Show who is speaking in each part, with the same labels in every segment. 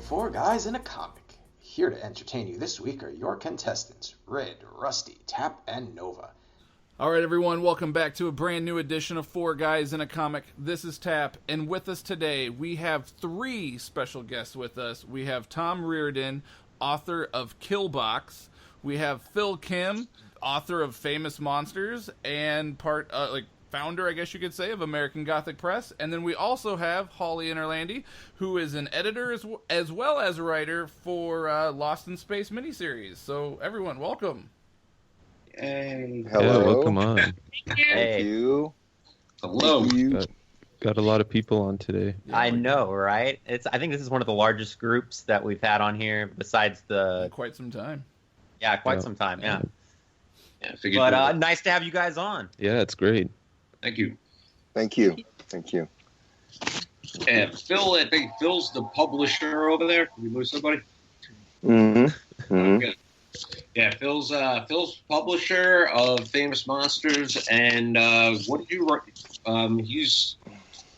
Speaker 1: Four Guys in a Comic. Here to entertain you this week are your contestants, Red, Rusty, Tap, and Nova.
Speaker 2: All right, everyone, welcome back to a brand new edition of Four Guys in a Comic. This is Tap, and with us today, we have three special guests with us. We have Tom Reardon, author of Killbox. We have Phil Kim, author of Famous Monsters, and founder, I guess you could say, of American Gothic Press. And then we also have Holly Interlandi, who is an editor as well as a writer for Lost in Space miniseries. So, everyone, welcome.
Speaker 3: Hey.
Speaker 4: Hello.
Speaker 5: Yeah, welcome on.
Speaker 4: Thank you.
Speaker 3: Hello.
Speaker 4: Thank you.
Speaker 5: Got a lot of people on today.
Speaker 4: I know, right? I think this is one of the largest groups that we've had on here, besides
Speaker 2: In quite some time.
Speaker 4: Yeah, quite some time, yeah.
Speaker 3: But
Speaker 4: nice to have you guys on.
Speaker 5: Yeah, it's great.
Speaker 3: Thank you.
Speaker 6: Thank you. Thank you.
Speaker 3: And Phil, I think Phil's the publisher over there. Did we lose somebody?
Speaker 6: Mm-hmm.
Speaker 3: Okay. Yeah, Phil's publisher of Famous Monsters, and what did you write?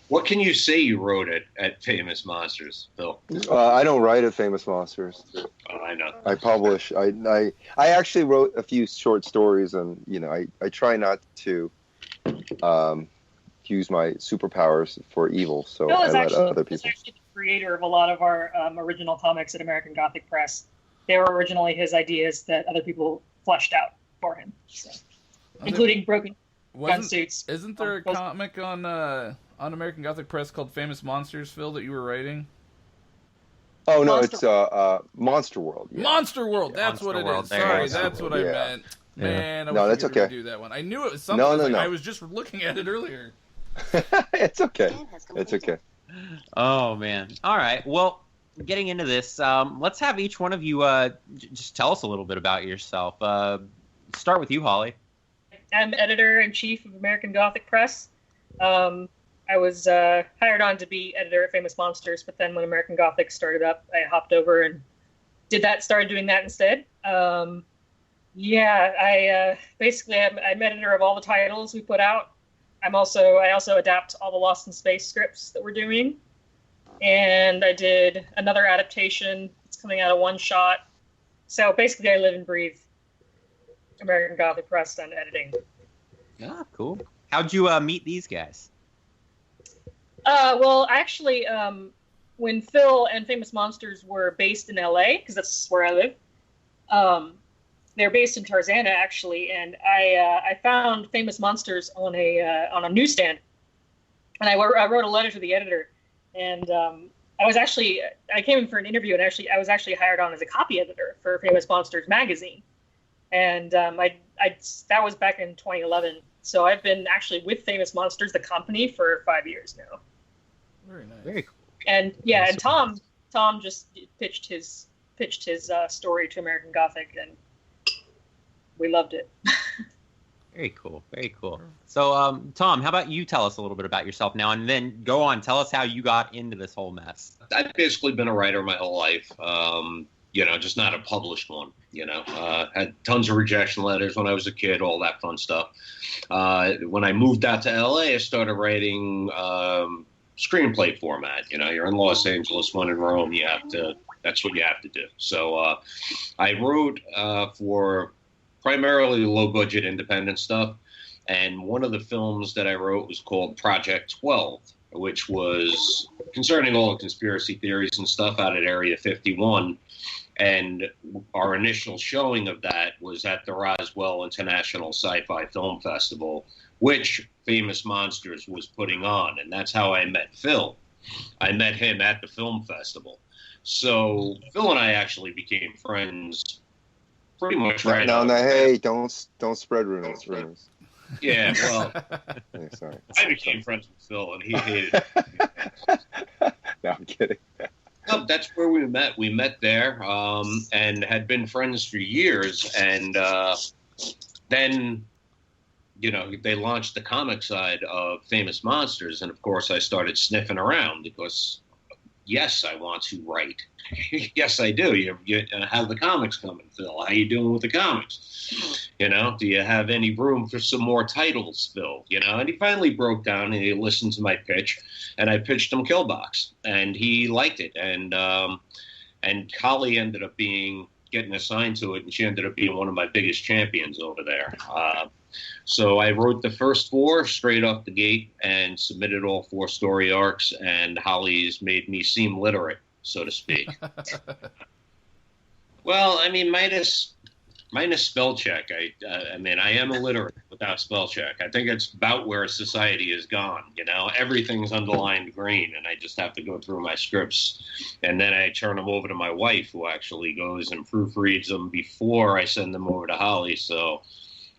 Speaker 3: What can you say you wrote at Famous Monsters, Phil?
Speaker 6: I don't write at Famous Monsters.
Speaker 3: Oh, I know.
Speaker 6: I publish. I actually wrote a few short stories, and I try not to use my superpowers for evil. So I let other people.
Speaker 7: Phil is actually the creator of a lot of our original comics at American Gothic Press. They were originally his ideas that other people fleshed out for him, so, including broken gun suits.
Speaker 2: Isn't there a comic on American Gothic Press called Famous Monsters, Phil, that you were writing?
Speaker 6: Oh no, it's Monster World. Yeah.
Speaker 2: Monster World. That's what it is. Sorry, that's what I meant. Man, I was
Speaker 6: okay.
Speaker 2: Do that one. I knew it was something.
Speaker 6: No.
Speaker 2: I was just looking at it earlier.
Speaker 6: It's okay. It's okay.
Speaker 4: Oh man. All right. Well, getting into this, let's have each one of you just tell us a little bit about yourself. Start with you, Holly.
Speaker 7: I'm editor-in-chief of American Gothic Press. I was hired on to be editor at Famous Monsters, but then when American Gothic started up, I hopped over and started doing that instead. I'm editor of all the titles we put out. I also adapt all the Lost in Space scripts that we're doing. And I did another adaptation. It's coming out of one shot. So basically, I live and breathe American Gothic Press and editing.
Speaker 4: Yeah, cool. How'd you meet these guys?
Speaker 7: Well, actually, when Phil and Famous Monsters were based in LA, because that's where I live, they're based in Tarzana, actually, and I found Famous Monsters on a newsstand, and I wrote a letter to the editor. And I came in for an interview, and I was actually hired on as a copy editor for Famous Monsters magazine. And that was back in 2011. So I've been actually with Famous Monsters, the company, for 5 years now.
Speaker 2: Very nice.
Speaker 4: Very cool.
Speaker 7: And yeah, and Tom just pitched his story to American Gothic, and we loved it.
Speaker 4: Very cool. Very cool. So, Tom, how about you tell us a little bit about yourself now, and then go on. Tell us how you got into this whole mess.
Speaker 3: I've basically been a writer my whole life. Just not a published one. Had tons of rejection letters when I was a kid, all that fun stuff. When I moved out to LA, I started writing screenplay format. You're in Los Angeles, one in Rome. That's what you have to do. So I wrote for primarily low-budget independent stuff, and one of the films that I wrote was called Project 12, which was concerning all the conspiracy theories and stuff out at Area 51, and our initial showing of that was at the Roswell International Sci-Fi Film Festival, which Famous Monsters was putting on, and that's how I met Phil. I met him at the film festival. So Phil and I actually became friends pretty much right
Speaker 6: No,
Speaker 3: up.
Speaker 6: hey, don't spread rumors.
Speaker 3: Yeah, well,
Speaker 6: Yeah, sorry.
Speaker 3: I became friends with Phil, and he hated it.
Speaker 6: No, I'm kidding.
Speaker 3: No, that's where we met. We met there and had been friends for years. And then, they launched the comic side of Famous Monsters. And, of course, I started sniffing around because, yes, I want to write. Yes, I do. You have the comics coming, Phil. How you doing with the comics? Do you have any room for some more titles, Phil? And he finally broke down and he listened to my pitch, and I pitched him Killbox, and he liked it. And And Holly ended up getting assigned to it, and she ended up being one of my biggest champions over there. So I wrote the first 4 straight off the gate and submitted all 4 story arcs, and Holly's made me seem literate, so to speak. Well, I mean, minus spell check. I mean, I am illiterate without spell check. I think it's about where society has gone. You know, everything's underlined green, and I just have to go through my scripts, and then I turn them over to my wife, who actually goes and proofreads them before I send them over to Holly. So,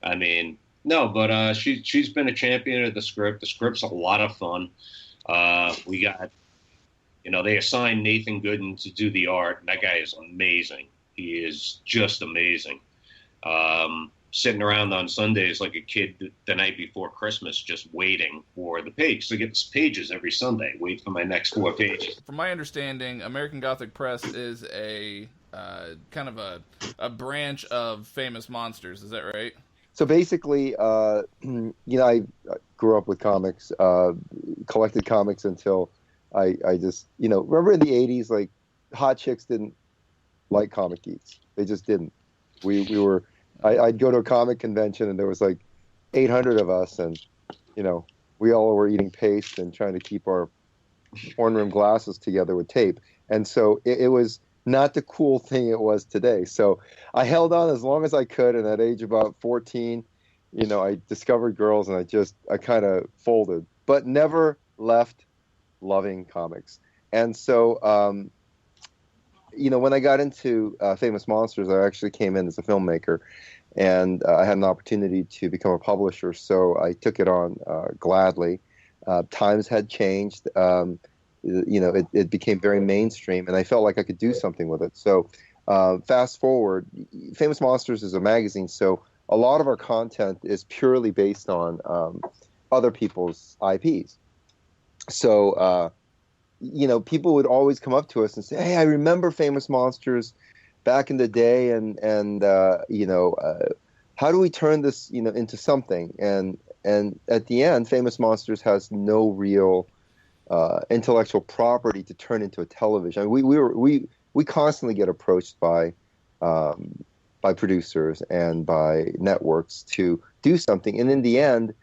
Speaker 3: I mean, no, but she's been a champion of the script. The script's a lot of fun. We got, they assigned Nathan Gooden to do the art, and that guy is amazing. He is just amazing. Sitting around on Sundays like a kid the night before Christmas, just waiting for the page. So I get pages every Sunday. Wait for my next 4 pages.
Speaker 2: From my understanding, American Gothic Press is a kind of a branch of Famous Monsters. Is that right?
Speaker 6: So basically, I grew up with comics, collected comics until I just, remember in the 80s, like, hot chicks didn't like comic geeks. They just didn't. I'd go to a comic convention and there was like 800 of us, and, we all were eating paste and trying to keep our horn-rimmed glasses together with tape. And so it was not the cool thing it was today. So I held on as long as I could, and at age about 14, I discovered girls, and I kind of folded, but never left loving comics. And so, when I got into Famous Monsters, I actually came in as a filmmaker, and I had an opportunity to become a publisher, so I took it on gladly. Times had changed. It became very mainstream, and I felt like I could do something with it. So fast forward, Famous Monsters is a magazine, so a lot of our content is purely based on other people's IPs. So, people would always come up to us and say, "Hey, I remember Famous Monsters back in the day, and how do we turn this, into something?" And at the end, Famous Monsters has no real intellectual property to turn into a television. I mean, we constantly get approached by producers and by networks to do something, and in the end,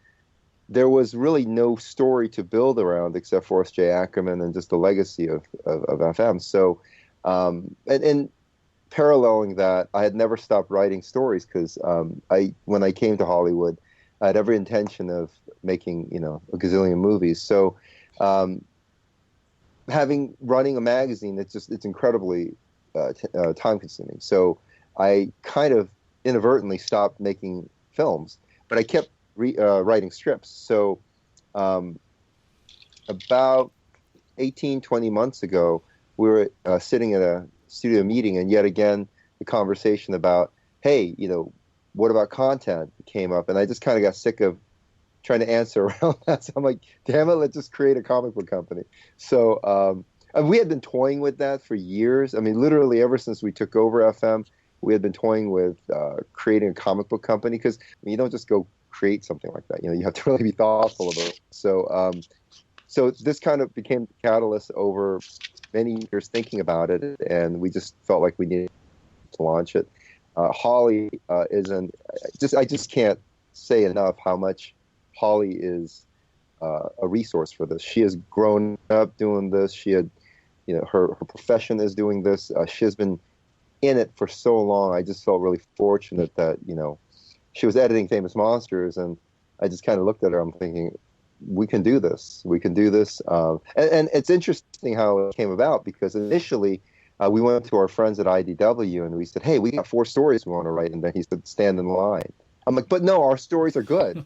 Speaker 6: there was really no story to build around except for S.J. Ackerman and just the legacy of FM. So, and paralleling that, I had never stopped writing stories because when I came to Hollywood, I had every intention of making a gazillion movies. So, running a magazine, it's incredibly time consuming. So I kind of inadvertently stopped making films, but I kept writing strips. So about 18-20 months ago, we were sitting at a studio meeting, and yet again the conversation about, hey, what about content came up, and I just kind of got sick of trying to answer around that. So I'm like, damn it, let's just create a comic book company. So and we had been toying with that for years. I mean, literally ever since we took over FM, we had been toying with creating a comic book company, because you don't just go create something like that. You have to really be thoughtful about it. So, so this kind of became the catalyst over many years thinking about it, and we just felt like we needed to launch it. Holly I just can't say enough how much Holly is a resource for this. She has grown up doing this. She had, her profession is doing this. She has been in it for so long. I just felt really fortunate that, she was editing Famous Monsters, and I just kind of looked at her. I'm thinking, we can do this. We can do this. And it's interesting how it came about, because initially we went to our friends at IDW and we said, hey, we got 4 stories we want to write. And then he said, stand in line. I'm like, but no, our stories are good.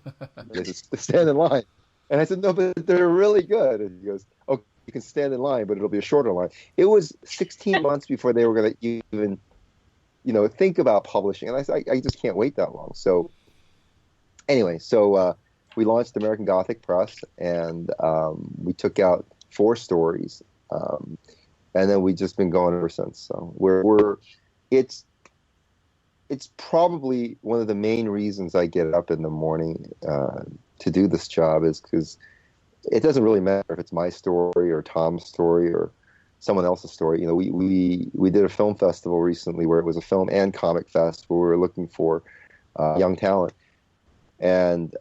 Speaker 6: He said, stand in line. And I said, no, but they're really good. And he goes, okay, you can stand in line, but it'll be a shorter line. It was 16 months before they were going to even think about publishing. And I said, I just can't wait that long. So anyway, we launched American Gothic Press, and we took out 4 stories. And then we've just been going ever since. So it's probably one of the main reasons I get up in the morning to do this job, is because it doesn't really matter if it's my story or Tom's story or someone else's story. You know, we did a film festival recently where it was a film and comic fest where we were looking for young talent, and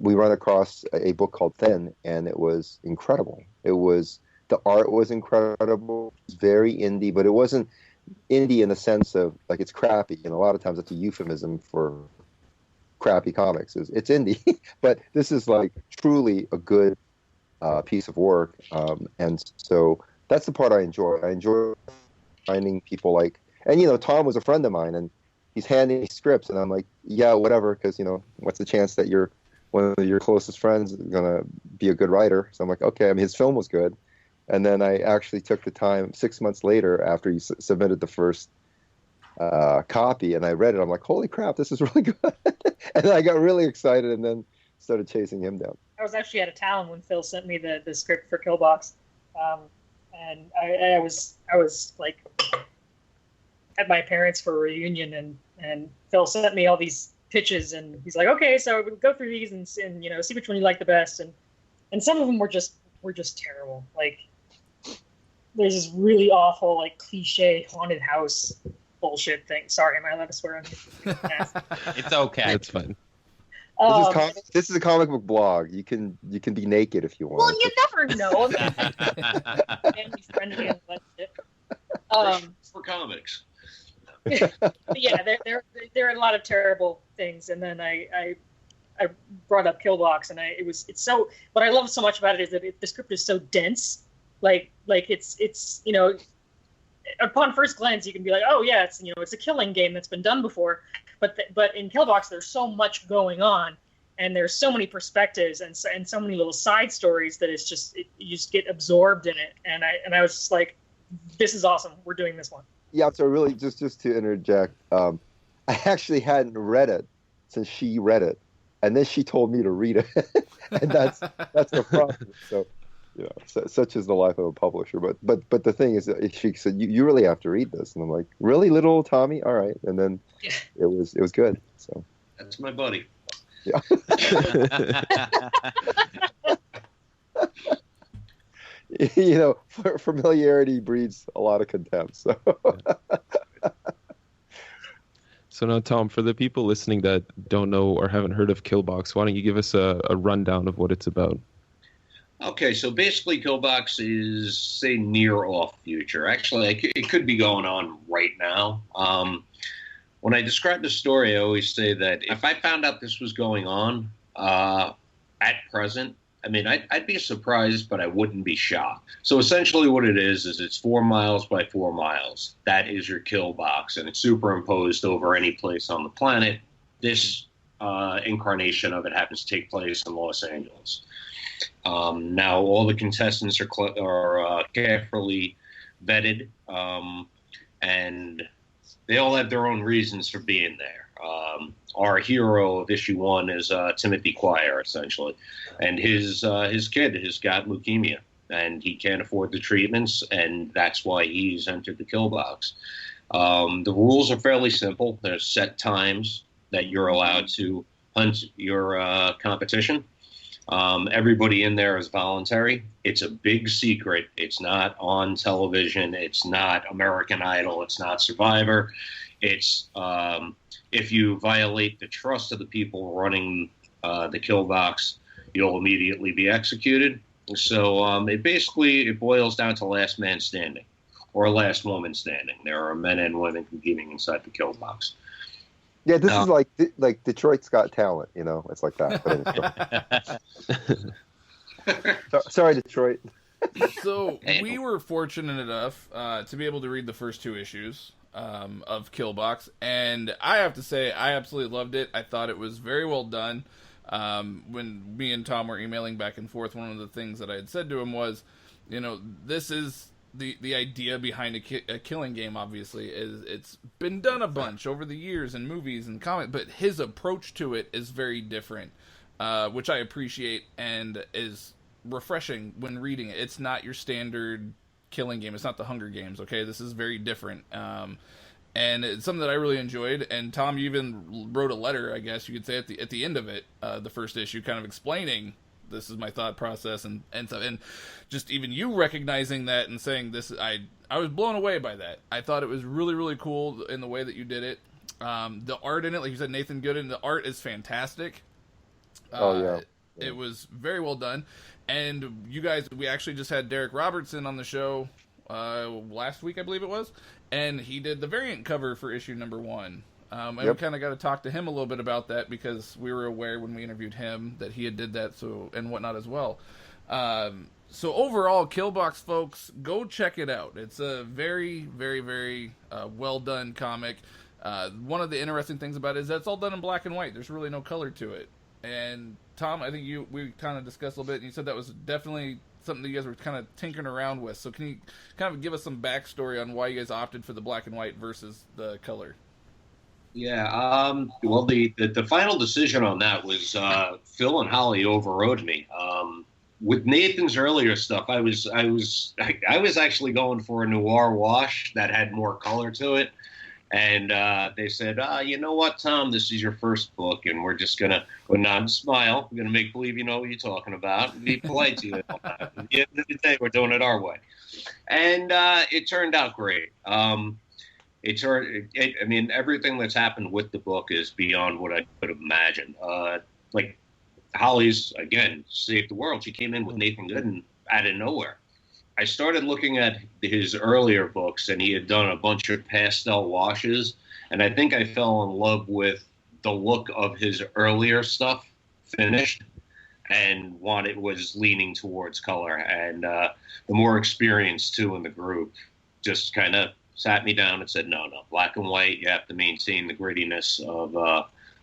Speaker 6: we run across a book called Thin, and it was incredible. The art was incredible. It was very indie, but it wasn't indie in the sense of like it's crappy. You know, a lot of times it's a euphemism for crappy comics. It's indie, but this is like truly a good piece of work, and so that's the part I enjoy. I enjoy finding people like, and you know, Tom was a friend of mine, and he's handing me scripts, and I'm like, yeah, whatever, because you know, what's the chance that one of your closest friends is gonna be a good writer? So I'm like, okay. I mean, his film was good. And then I actually took the time 6 months later after he submitted the first copy, and I read it. I'm like, holy crap, this is really good. And then I got really excited and then started chasing him down.
Speaker 7: I was actually out of town when Phil sent me the script for Killbox. And I was like at my parents for a reunion, and Phil sent me all these pitches, and he's like, okay, so we'll go through these and you know, see which one you like the best. And some of them were just terrible. Like, there's this really awful, like, cliche haunted house bullshit thing. Sorry, am I allowed to swear on you?
Speaker 4: It's okay.
Speaker 5: That's fine.
Speaker 6: This is a comic book blog. You can be naked if you want.
Speaker 7: Well, you never know.
Speaker 3: For comics.
Speaker 7: Yeah, there are a lot of terrible things, and then I brought up Killbox, and it's so, what I love so much about it is that the script is so dense. Like it's you know, upon first glance you can be like, oh yeah, it's, you know, it's a killing game that's been done before, but in Killbox there's so much going on, and there's so many perspectives and so many little side stories that it's just you just get absorbed in it, and I was just like, this is awesome, we're doing this one. Yeah,
Speaker 6: so really just to interject, I actually hadn't read it since she read it, and then she told me to read it, and that's the problem. So, you know, such is the life of a publisher. But the thing is, that she said, you really have to read this, and I'm like, really, little old Tommy? All right, and then it was good. So
Speaker 3: that's my buddy.
Speaker 6: Yeah. You know, familiarity breeds a lot of contempt. So.
Speaker 5: So now, Tom, for the people listening that don't know or haven't heard of Killbox, why don't you give us a rundown of what it's about?
Speaker 3: Okay, so basically Killbox is, say, near off future. Actually, it could be going on right now. When I describe the story, I always say that if I found out this was going on at present, I mean, I'd be surprised, but I wouldn't be shocked. So essentially what it is it's 4 miles by 4 miles. That is your kill box, and it's superimposed over any place on the planet. This incarnation of it happens to take place in Los Angeles. Now, all the contestants are carefully vetted, and they all have their own reasons for being there. Our hero of issue 1 is Timothy Quire, essentially, and his kid has got leukemia, and he can't afford the treatments, and that's why he's entered the kill box. The rules are fairly simple. There's set times that you're allowed to hunt your competition. Everybody in there is voluntary. It's a big secret. It's not on television. It's not American Idol. It's not Survivor. It's if you violate the trust of the people running the kill box, you'll immediately be executed. So it boils down to last man standing or last woman standing. There are men and women competing inside the kill box.
Speaker 6: Yeah, this is like Detroit's Got Talent, you know. It's like that. Sorry, Detroit.
Speaker 2: So we were fortunate enough to be able to read the first 2 issues of Killbox, and I have to say I absolutely loved it. I thought it was very well done. When me and Tom were emailing back and forth, one of the things that I had said to him was, you know, this is the idea behind a killing game. Obviously, is it's been done a bunch over the years in movies and comics, but his approach to it is very different, which I appreciate and is refreshing when reading it. It's not your standard killing game. It's not the Hunger Games. Okay, this is very different. And it's something that I really enjoyed. And Tom, you even wrote a letter, I guess you could say, at the end of it, the first issue, kind of explaining this is my thought process, and so, and just even you recognizing that and saying this, I was blown away by that. I thought it was really, really cool in the way that you did it. The art in it, like you said, Nathan Gooden, the art is fantastic. It was very well done. And you guys, we actually just had Derek Robertson on the show last week, I believe it was, and he did the variant cover for issue number 1. And we kind of got to talk to him a little bit about that, because we were aware when we interviewed him that he had did that, so, and whatnot as well. So overall, Killbox, folks, go check it out. It's a very, very, very well done comic. One of the interesting things about it is that it's all done in black and white. There's really no color to it. And Tom, I think we kind of discussed a little bit, and you said that was definitely something that you guys were kind of tinkering around with. So can you kind of give us some backstory on why you guys opted for the black and white versus the color?
Speaker 3: Yeah, well, the final decision on that was Phil and Holly overrode me. With Nathan's earlier stuff, I was actually going for a noir wash that had more color to it. And they said, you know what, Tom, this is your first book, and we're just going to not smile. We're going to make believe you know what you're talking about and be polite to you. At the end of the day, we're doing it our way. And it turned out great. I mean, everything that's happened with the book is beyond what I could have imagined. Like, Holly's, again, saved the world. She came in with Nathan Gooden out of nowhere. I started looking at his earlier books, and he had done a bunch of pastel washes, and I think I fell in love with the look of his earlier stuff finished, and was leaning towards color. And the more experienced, too, in the group just kind of sat me down and said, no, black and white, you have to maintain the grittiness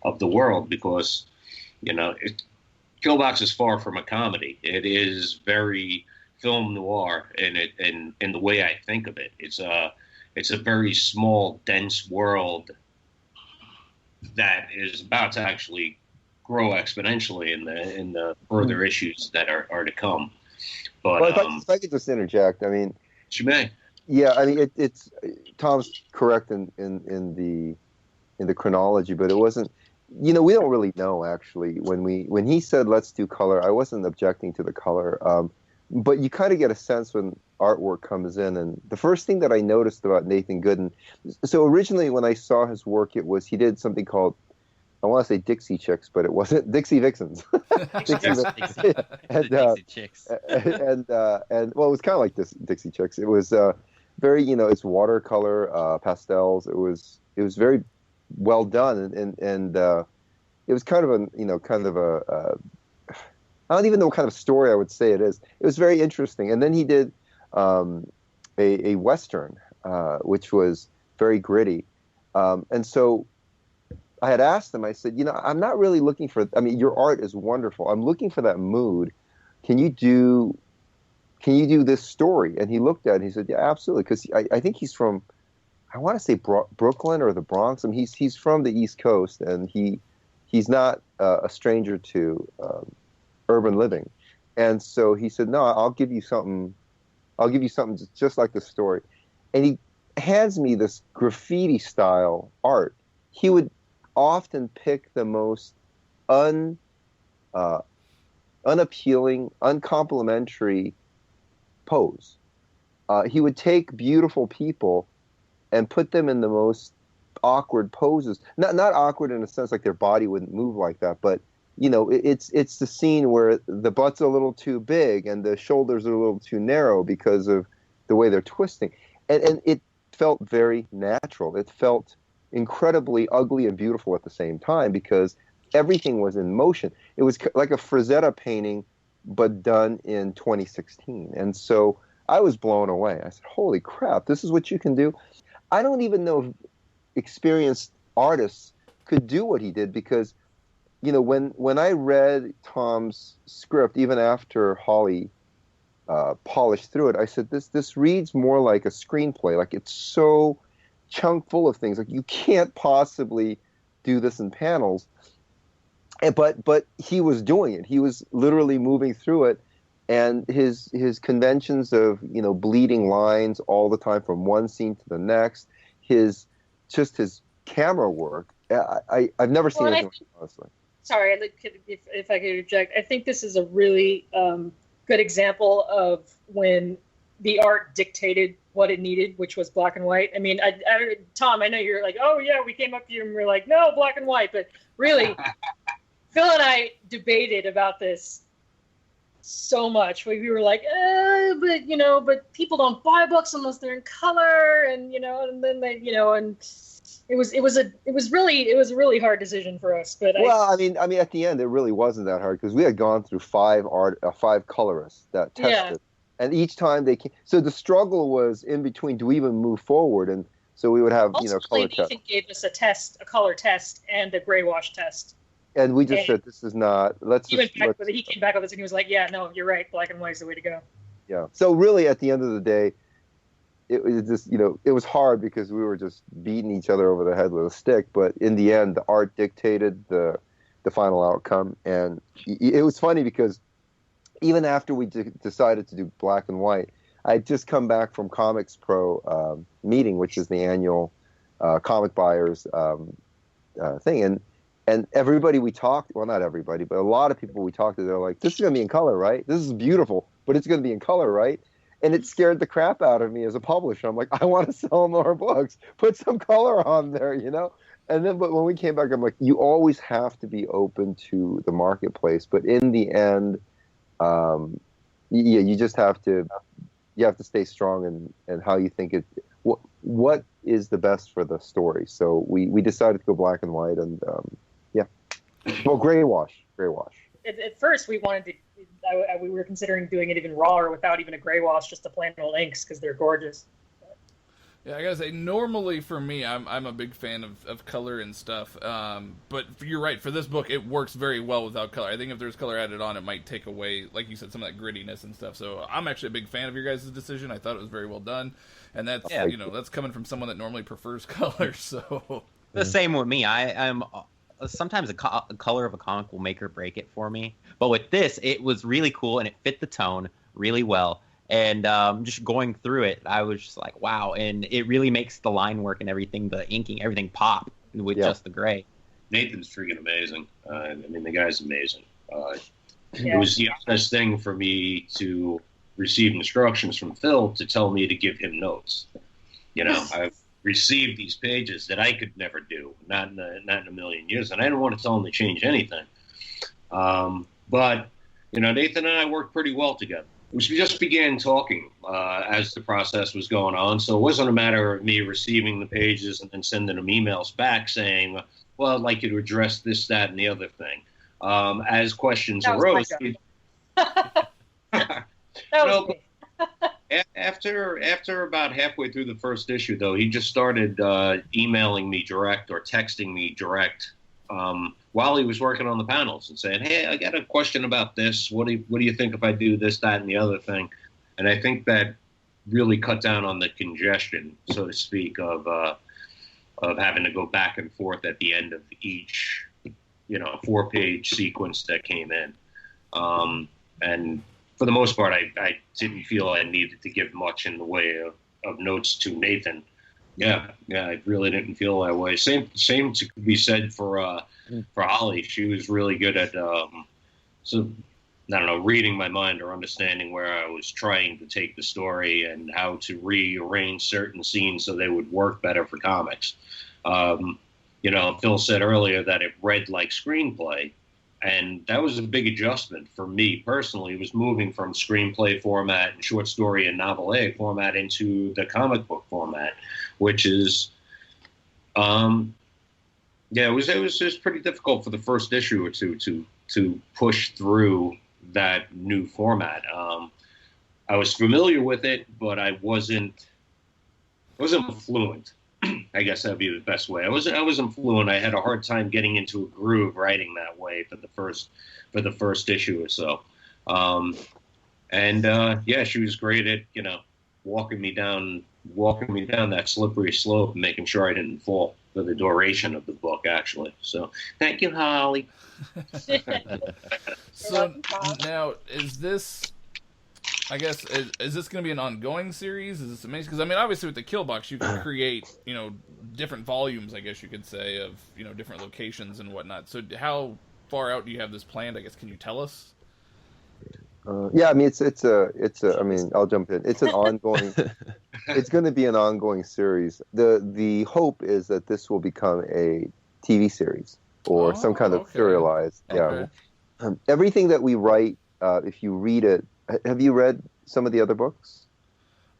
Speaker 3: of the world, because, you know, Killbox is far from a comedy. It is very film noir in the way I think of it. It's a very small, dense world that is about to actually grow exponentially in the further issues that are to come. But
Speaker 6: well, if I could just interject, I mean,
Speaker 3: you may.
Speaker 6: Yeah, I mean, it's Tom's correct in the chronology, but it wasn't. You know, we don't really know actually. When he said let's do color, I wasn't objecting to the color. But you kind of get a sense when artwork comes in. And the first thing that I noticed about Nathan Gooden, so originally when I saw his work, he did something called, I want to say Dixie Chicks, but it wasn't Dixie Vixens. Dixie Chicks. And well, it was kind of like this Dixie Chicks. It was very, you know, it's watercolor, pastels. It was very well done, and it was kind of a I don't even know what kind of story I would say it is. It was very interesting. And then he did a Western, which was very gritty. And so I had asked him, I said, you know, I'm not really looking for, I mean, your art is wonderful. I'm looking for that mood. Can you do this story? And he looked at it, he said, yeah, absolutely. Because I think he's from, I want to say Brooklyn or the Bronx. I mean, he's from the East Coast, and he's not a stranger to urban living. And so he said, no, I'll give you something just like this story. And he hands me this graffiti style art. He would often pick the most unappealing, uncomplimentary pose. He would take beautiful people and put them in the most awkward poses. Not awkward in a sense like their body wouldn't move like that, but you know, it's the scene where the butt's a little too big and the shoulders are a little too narrow because of the way they're twisting. And it felt very natural. It felt incredibly ugly and beautiful at the same time because everything was in motion. It was like a Frazetta painting, but done in 2016. And so I was blown away. I said, holy crap, this is what you can do? I don't even know if experienced artists could do what he did because, you know, when I read Tom's script, even after Holly polished through it, I said, this reads more like a screenplay. Like, it's so chunk full of things. Like, you can't possibly do this in panels. But he was doing it. He was literally moving through it. And his conventions of, you know, bleeding lines all the time from one scene to the next, his camera work, I've never seen anything, honestly.
Speaker 7: sorry, if I could interject, I think this is a really good example of when the art dictated what it needed, which was black and white. I mean, Tom, I know you're like, oh yeah, we came up to you and we're like, no, black and white, but really, Phil and I debated about this so much. We were like, but people don't buy books unless they're in color, and and then they, and it was a really hard decision for us. But
Speaker 6: I mean, at the end, it really wasn't that hard because we had gone through five colorists that tested, and each time they came. So the struggle was in between: do we even move forward? And so we would have color tests.
Speaker 7: Nathan gave us a color test, and a gray wash test.
Speaker 6: And we just said, this is not,
Speaker 7: he came back with us and he was like, yeah, no, you're right. Black and white is the way to go.
Speaker 6: Yeah. So really at the end of the day, it was just, it was hard because we were just beating each other over the head with a stick. But in the end, the art dictated the final outcome. And it was funny because even after we decided to do black and white, I had just come back from Comics Pro meeting, which is the annual comic buyers thing. And everybody we talked, well, not everybody, but a lot of people we talked to, they're like, this is going to be in color, right? This is beautiful, but it's going to be in color, right? And it scared the crap out of me as a publisher. I'm like, I want to sell more books. Put some color on there, And then, but when we came back, I'm like, you always have to be open to the marketplace. But in the end, you just have to, stay strong in how you think it, what is the best for the story. So we decided to go black and white and, well, gray wash.
Speaker 7: At first, we were considering doing it even raw or without even a gray wash, just the plain old inks because they're gorgeous.
Speaker 2: Yeah, I gotta say, normally for me, I'm a big fan of color and stuff. But you're right, for this book, it works very well without color. I think if there's color added on, it might take away, like you said, some of that grittiness and stuff. So I'm actually a big fan of your guys' decision. I thought it was very well done, and that's that's coming from someone that normally prefers color. So
Speaker 4: the same with me. I'm sometimes the color of a comic will make or break it for me. But with this, it was really cool and it fit the tone really well. And just going through it, I was just like, wow. And it really makes the line work and everything, the inking, everything pop with just the gray.
Speaker 3: Nathan's freaking amazing. I mean, the guy's amazing. It was the honest thing for me to receive instructions from Phil to tell me to give him notes. I've received these pages that I could never do, not in a million years, and I didn't want to tell him to change anything. But Nathan and I worked pretty well together. We just began talking as the process was going on, so it wasn't a matter of me receiving the pages and then sending them emails back saying, well, I'd like you to address this, that, and the other thing. As questions arose. After about halfway through the first issue, though, he just started emailing me direct or texting me direct while he was working on the panels and saying, hey, I got a question about this. What do you think if I do this, that, and the other thing? And I think that really cut down on the congestion, so to speak, of having to go back and forth at the end of each 4-page sequence that came in. And for the most part, I didn't feel I needed to give much in the way of notes to Nathan. Yeah, I really didn't feel that way. Same to be said for Holly. She was really good at reading my mind or understanding where I was trying to take the story and how to rearrange certain scenes so they would work better for comics. Phil said earlier that it read like screenplay. And that was a big adjustment for me personally. It was moving from screenplay format and short story and novelette format into the comic book format, which is, it was pretty difficult for the first issue or two to push through that new format. I was familiar with it, but I wasn't fluent. I guess that'd be the best way. I wasn't fluent. I had a hard time getting into a groove writing that way for the first issue or so. She was great at walking me down that slippery slope and making sure I didn't fall for the duration of the book, actually. So thank you, Holly.
Speaker 2: So now, is this? I guess, is this going to be an ongoing series? Is this amazing? Because, I mean, obviously with the Killbox, you can create, different volumes, I guess you could say, of, different locations and whatnot. So how far out do you have this planned? I guess, can you tell us?
Speaker 6: Yeah, I mean, I mean, I'll jump in. It's an ongoing. It's going to be an ongoing series. The hope is that this will become a TV series or some kind of serialized.
Speaker 2: Okay.
Speaker 6: Yeah. Everything that we write, if you read it, have you read some of the other books?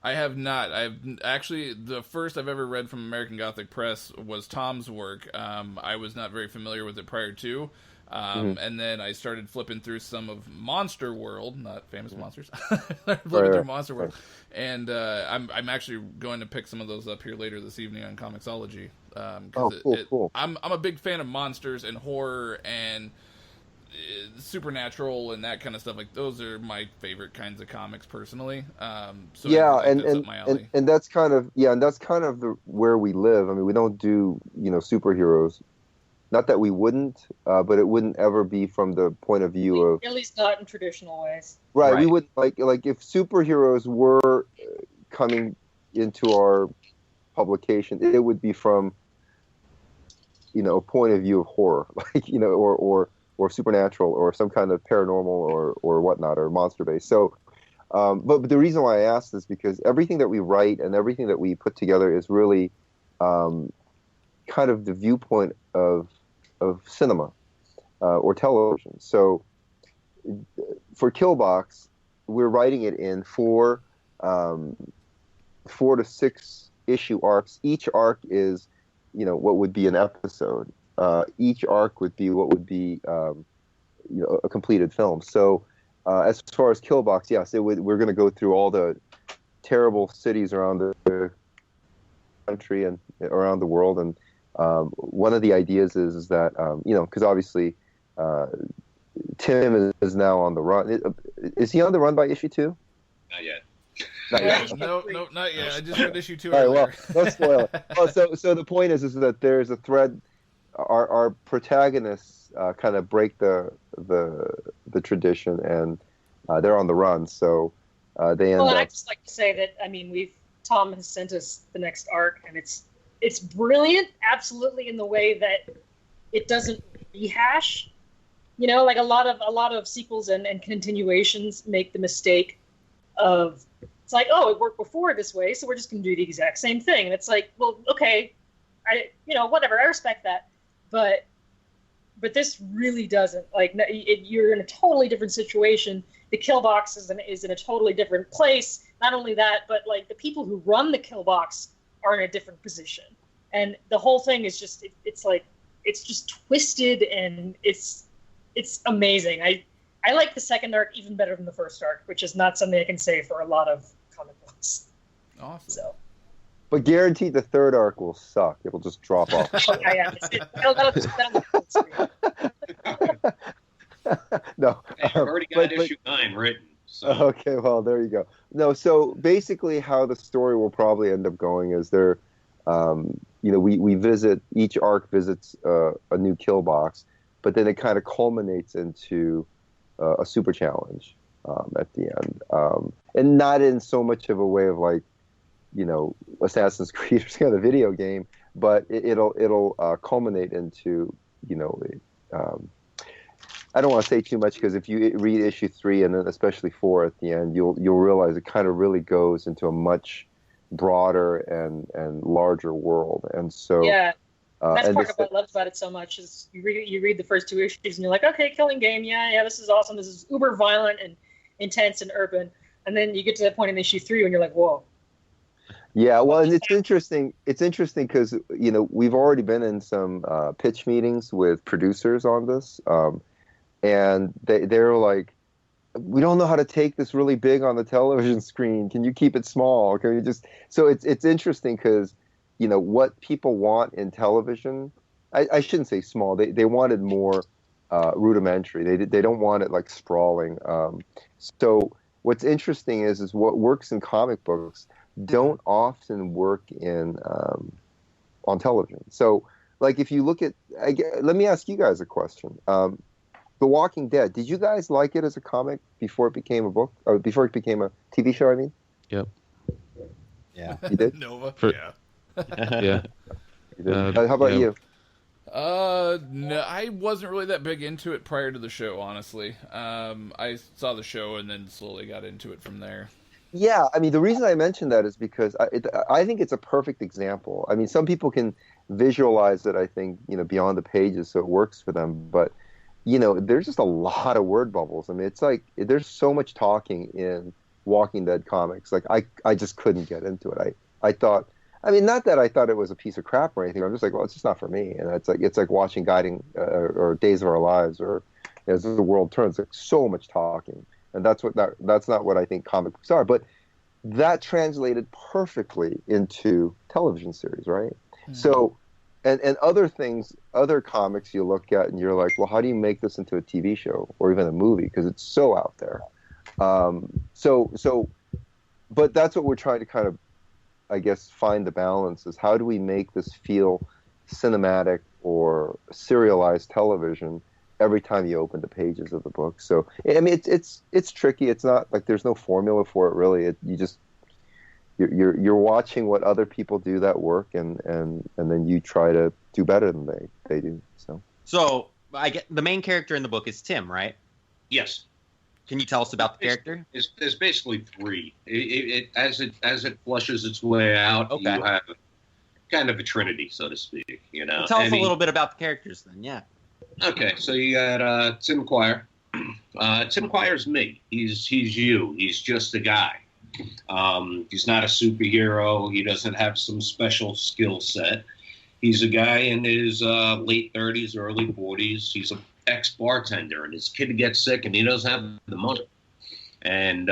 Speaker 2: I have not. I've actually, the first I've ever read from American Gothic Press was Tom's work. I was not very familiar with it prior to. And then I started flipping through some of Monster World, not Famous Monsters. Flipping through Monster World, and I'm actually going to pick some of those up here later this evening on Comixology.
Speaker 6: Cool.
Speaker 2: I'm a big fan of monsters and horror and supernatural and that kind of stuff. Like, those are my favorite kinds of comics personally. So
Speaker 6: yeah,
Speaker 2: and
Speaker 6: that's kind of where we live. I mean, we don't do superheroes. Not that we wouldn't, but it wouldn't ever be from the point of view of,
Speaker 7: at least not in traditional ways.
Speaker 6: Right. We would like if superheroes were coming into our publication, it would be from a point of view of horror, or supernatural or some kind of paranormal or whatnot, or monster based. So, but the reason why I asked is because everything that we write and everything that we put together is really kind of the viewpoint of cinema or television. So for Killbox, we're writing it in 4 to 6 issue arcs. Each arc is, what would be an episode. Each arc would be what would be a completed film. So as far as Killbox, yes, we're going to go through all the terrible cities around the country and around the world. And one of the ideas is that, because obviously Tim is now on the run. Is he on the run by issue 2?
Speaker 3: Not yet.
Speaker 6: Not yet.
Speaker 2: No, not yet. I just read issue 2
Speaker 6: All right,
Speaker 2: earlier.
Speaker 6: well, don't spoil it. So the point is that there's a thread. Our protagonists kind of break the tradition, and they're on the run. So they end up.
Speaker 7: I'd just like to say that Tom has sent us the next arc, and it's brilliant, absolutely, in the way that it doesn't rehash. Like a lot of sequels and continuations make the mistake of, it's like, oh, it worked before this way, so we're just going to do the exact same thing. And it's like, well, okay, whatever, I respect that. But this really doesn't. Like, you're in a totally different situation. The Killbox is in a totally different place. Not only that, but like the people who run the Killbox are in a different position. And the whole thing is just, it's just twisted, and it's amazing. I like the second arc even better than the first arc, which is not something I can say for a lot of comic books.
Speaker 2: Awesome.
Speaker 7: So.
Speaker 6: But guaranteed the third arc will suck. It'll just drop off.
Speaker 7: Yeah. That'll
Speaker 6: No.
Speaker 3: Hey, I've already got issue 9 written. So.
Speaker 6: Okay, well, there you go. No, so basically how the story will probably end up going is we visit, each arc visits a new Killbox, but then it kind of culminates into a super challenge at the end. And not in so much of a way of like, Assassin's Creed or kind of video game, but it'll culminate into, I don't want to say too much, because if you read issue 3 and then especially 4 at the end, you'll realize it kind of really goes into a much broader and larger world. And so
Speaker 7: that's part of what I love about it so much is you read the first 2 issues and you're like, okay, killing game, yeah, this is awesome. This is uber violent and intense and urban. And then you get to that point in issue 3 and you're like, whoa. Yeah,
Speaker 6: well, and it's interesting. It's interesting because we've already been in some pitch meetings with producers on this, and they're like, "We don't know how to take this really big on the television screen. Can you keep it small? Can you just?" So it's interesting because what people want in television. I shouldn't say small. They wanted more rudimentary. They don't want it like sprawling. So what's interesting is what works in comic books don't often work in on television. So, like, if you look at, let me ask you guys a question. The Walking Dead. Did you guys like it as a comic before it became a book, or before it became a TV show? I mean.
Speaker 5: Yep.
Speaker 4: Yeah.
Speaker 6: You did.
Speaker 2: Nova.
Speaker 5: Yeah.
Speaker 6: You did. How about you?
Speaker 2: No, I wasn't really that big into it prior to the show, honestly. I saw the show and then slowly got into it from there.
Speaker 6: Yeah, I mean, the reason I mention that is because I think it's a perfect example. I mean, some people can visualize it, I think, beyond the pages, so it works for them. But, there's just a lot of word bubbles. I mean, it's like there's so much talking in Walking Dead comics. Like, I just couldn't get into it. I thought, I mean, not that I thought it was a piece of crap or anything. I'm just like, well, it's just not for me. And it's like watching Guiding or Days of Our Lives or As the World Turns. Like, so much talking. And that's not what I think comic books are. But that translated perfectly into television series, right? Mm-hmm. So, and other things, other comics you look at and you're like, well, how do you make this into a TV show or even a movie? Because it's so out there. But that's what we're trying to kind of, I guess, find the balance is how do we make this feel cinematic or serialized television every time you open the pages of the book. So, I mean, it's tricky. It's not like there's no formula for it, really. You're watching what other people do that work, and then you try to do better than they do.
Speaker 4: So I get the main character in the book is Tim, right?
Speaker 3: Yes.
Speaker 4: Can you tell us about the character?
Speaker 3: There's basically three. As it flushes its way out,
Speaker 4: okay.
Speaker 3: You have kind of a trinity, so to speak.
Speaker 4: Well, tell us a little bit about the characters, then. Yeah.
Speaker 3: Okay, so you got Tim Quire. Tim Quire's me. He's you. He's just a guy. He's not a superhero. He doesn't have some special skill set. He's a guy in his late 30s, early 40s. He's an ex-bartender, and his kid gets sick, and he doesn't have the money. And,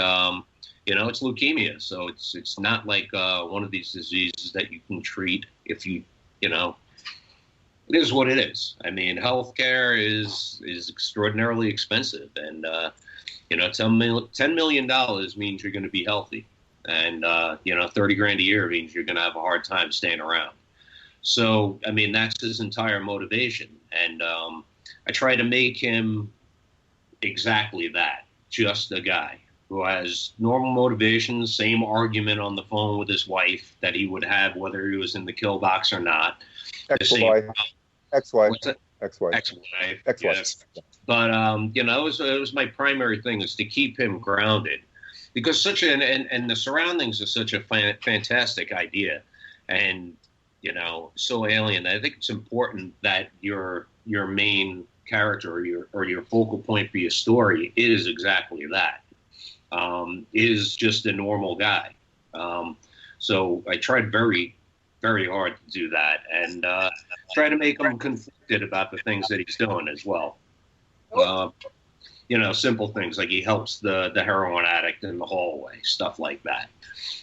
Speaker 3: it's leukemia, so it's not like one of these diseases that you can treat if you. It is what it is. I mean, healthcare is extraordinarily expensive, and $10 million means you're going to be healthy, and $30,000 a year means you're going to have a hard time staying around. So, I mean, that's his entire motivation, and I try to make him exactly that, just a guy who has normal motivations, same argument on the phone with his wife that he would have whether he was in the Killbox or not.
Speaker 6: Ex-wife.
Speaker 3: Yes. But it was my primary thing is to keep him grounded, because and the surroundings are such a fantastic idea, and so alien. I think it's important that your main character or your focal point for your story is exactly that. Is just a normal guy. So I tried very, very hard to do that, and try to make him conflicted about the things that he's doing as well. Simple things like he helps the heroin addict in the hallway, stuff like that.